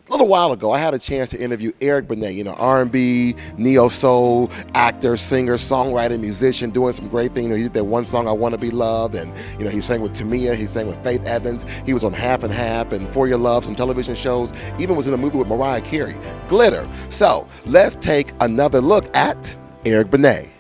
A little while ago, I had a chance to interview Eric Benet, R&B, neo soul actor, singer, songwriter, musician, doing some great things. He did that one song, "I Want to Be Loved," and he sang with Tamia, he sang with Faith Evans. He was on Half and Half and For Your Love, some television shows. Even was in a movie with Mariah Carey, Glitter. So let's take another look at Eric Benet.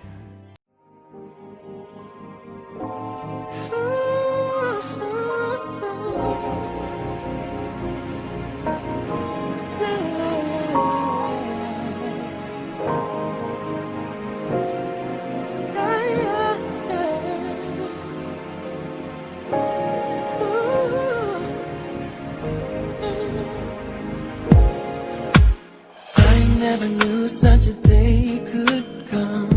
Never knew such a day could come,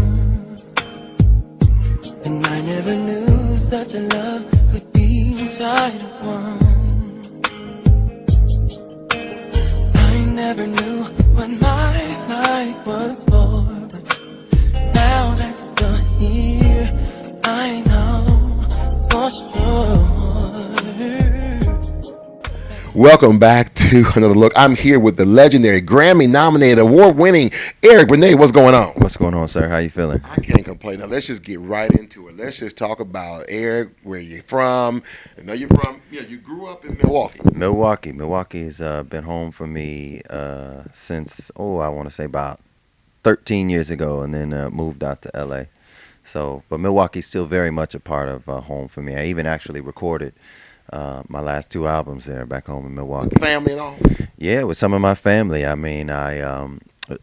and I never knew such a love could be inside of one. I never knew what my life was for, but now that you're here, I know for sure. Welcome back to another look. I'm here with the legendary, Grammy-nominated, award-winning Eric Benet. What's going on? What's going on, sir? How you feeling? I can't complain. Now let's just get right into it. Let's just talk about Eric, where you're from. I know you're from. You grew up in Milwaukee. Milwaukee's been home for me since I want to say about 13 years ago, and then moved out to LA. So, but Milwaukee's still very much a part of home for me. I even actually recorded my last two albums there back home in Milwaukee. Family and all? Yeah, with some of my family. I mean,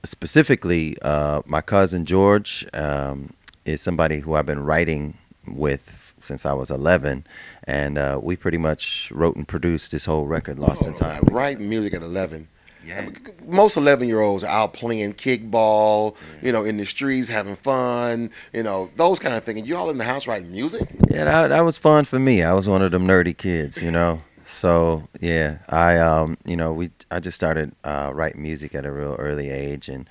specifically, my cousin George is somebody who I've been writing with since I was 11, and we pretty much wrote and produced this whole record, Lost in Time. Writing music at 11. Yeah. Most 11-year-olds are out playing kickball, in the streets, having fun, those kind of things. And you all in the house writing music? Yeah, that was fun for me. I was one of them nerdy kids, So yeah, I just started writing music at a real early age, and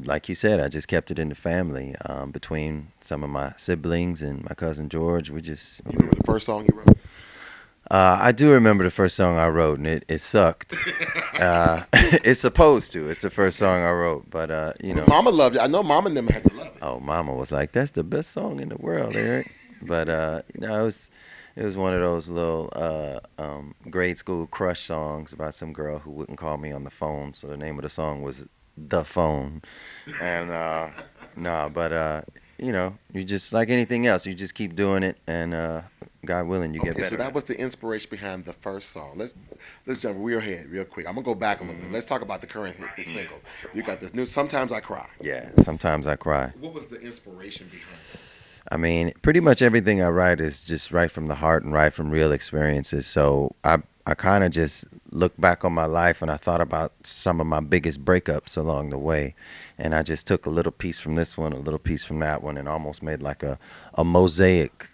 like you said, I just kept it in the family between some of my siblings and my cousin George. We just. You remember the first song you wrote? I do remember the first song I wrote, and it sucked. It's supposed to. It's the first song I wrote, but Mama loved it. I know Mama and them had to love it. Oh, Mama was like, "That's the best song in the world, Eric." But it was one of those little grade school crush songs about some girl who wouldn't call me on the phone. So the name of the song was "The Phone," and you just like anything else, you just keep doing it, and God willing, you get better. So that was the inspiration behind the first song. Let's jump real ahead, real quick. I'm gonna go back a little bit. Let's talk about the current hit single. You got this new "Sometimes I Cry." Yeah, Sometimes I Cry. What was the inspiration behind it? I mean, pretty much everything I write is just right from the heart and right from real experiences. So I kind of just look back on my life, and I thought about some of my biggest breakups along the way. And I just took a little piece from this one, a little piece from that one, and almost made like a mosaic,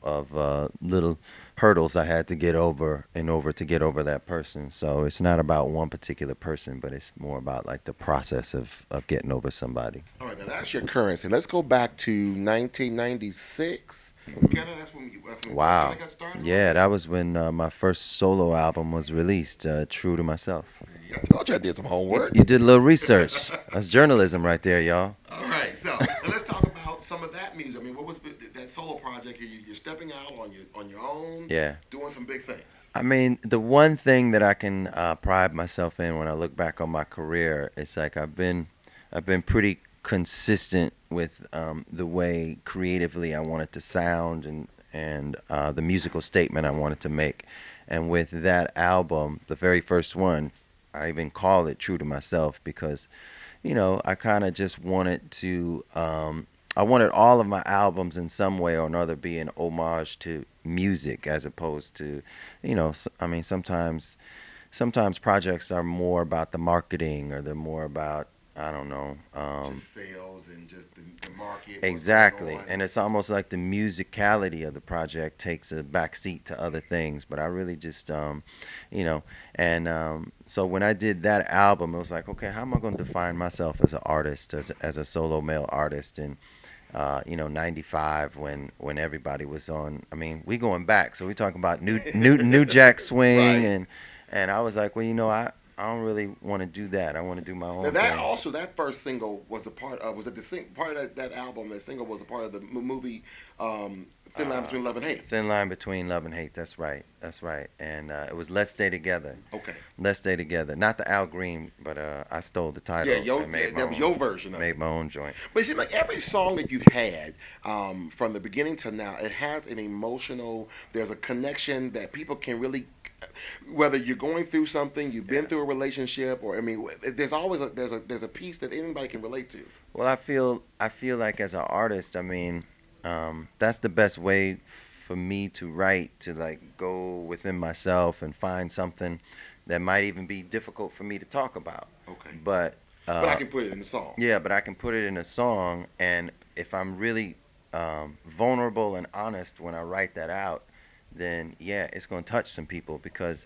of little hurdles I had to get over to get over that person. So it's not about one particular person, but it's more about like the process of getting over somebody. All right, now that's your currency. Let's go back to 1996. That's when Wow. got started? Yeah, that was when my first solo album was released, True to Myself. I told you I did some homework. You did a little research. That's journalism right there, y'all. All right, so now let's talk about some of that music. I mean, what was that solo project? You're stepping out on your own, Yeah. doing some big things. I mean, the one thing that I can pride myself in when I look back on my career, it's like I've been pretty consistent with the way creatively I wanted to sound and the musical statement I wanted to make. And with that album, the very first one, I even call it True to Myself because, I kind of just wanted to, I wanted all of my albums in some way or another be an homage to music as opposed to, I mean, sometimes projects are more about the marketing or they're more about, I don't know. Just sales and just the market. Exactly. And it's almost like the musicality of the project takes a backseat to other things. But I really just, so when I did that album, it was like, okay, how am I going to define myself as an artist, as a solo male artist? And, 95 when everybody was on, I mean, we going back. So we talking about New Jack Swing Right. And I was like, well, I don't really want to do that. I want to do my own Now that thing. also that first single was a part of was it part of that album? That single was a part of the movie Thin Line Between Love and Hate. Thin line between love and hate. That's right. That's right. And it was Let's Stay Together. Okay. Let's Stay Together. Not the Al Green, but I stole the title. Yeah, and made my that was own- your version of it. Made my own joint. But it seems like every song that you've had, from the beginning to now, it has an emotional. There's a connection that people can really, whether you're going through something, you've been through a relationship, or I mean, there's always there's a piece that anybody can relate to. Well, I feel like as an artist, I mean, that's the best way for me to write, to like go within myself and find something that might even be difficult for me to talk about. Okay. But I can put it in the song. yeah, but I can put it in a song, and if I'm really vulnerable and honest when I write that out, then yeah, it's gonna touch some people because,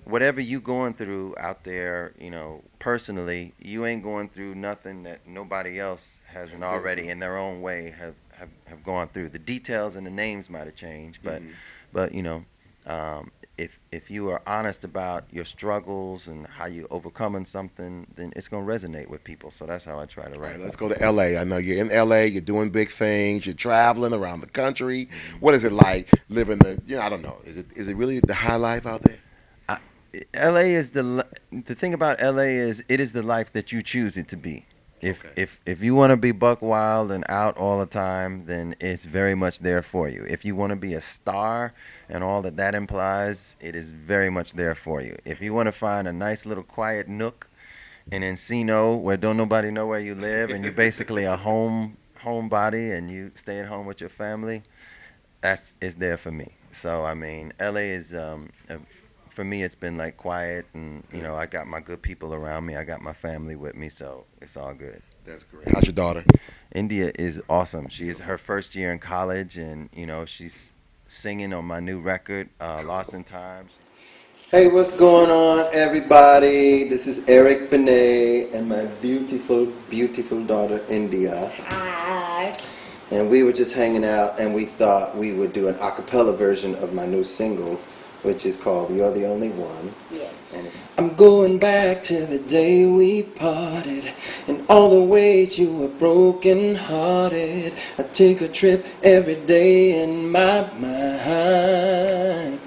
whatever you going through out there, personally, you ain't going through nothing that nobody else hasn't already in their own way have gone through. The details and the names might have changed, but if you are honest about your struggles and how you overcoming something, then it's gonna resonate with people. So that's how I try to All write. right, let's go to LA. I know you're in LA. You're doing big things. You're traveling around the country. What is it like living I don't know. Is it really the high life out there? LA is the thing about LA is it is the life that you choose it to be. If you want to be buck wild and out all the time, then it's very much there for you. If you want to be a star and all that implies, it is very much there for you. If you want to find a nice little quiet nook in Encino where don't nobody know where you live and you're basically a homebody and you stay at home with your family, is there for me. So I mean, LA is for me, it's been like quiet, and I got my good people around me. I got my family with me, so it's all good. That's great. How's your daughter? India is awesome. She is her first year in college, and she's singing on my new record, Lost in Time. Hey, what's going on, everybody? This is Eric Benet and my beautiful, beautiful daughter, India. Hi. And we were just hanging out, and we thought we would do an acapella version of my new single, which is called You're the Only One. Yes. And I'm going back to the day we parted, and all the ways you were broken hearted. I take a trip every day in my mind.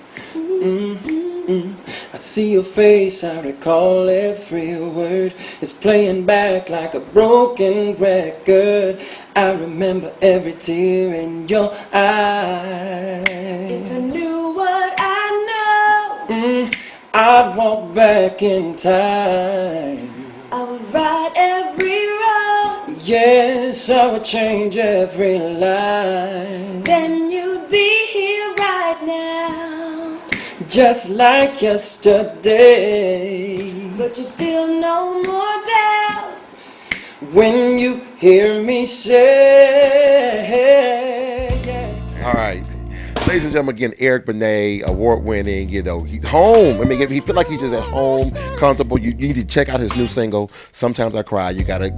I see your face, I recall every word. It's playing back like a broken record. I remember every tear in your eye. If I knew what I know, I'd walk back in time. I would right every wrong. Yes, I would change every line. Then you'd be here right now. Just like yesterday. But you feel no more doubt. When you hear me say, All right. Ladies and gentlemen, again, Eric Benet, award-winning, he's home. I mean, if he feel like he's just at home, comfortable, you need to check out his new single, Sometimes I Cry. You got to,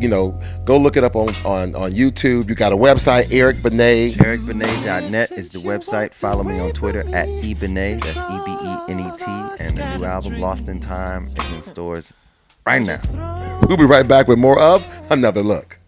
go look it up on YouTube. You got a website, Eric Benet. EricBenet.net is the website. Follow me on Twitter at eBenet, that's EBENET, and the new album, Lost in Time, is in stores right now. We'll be right back with more of Another Look.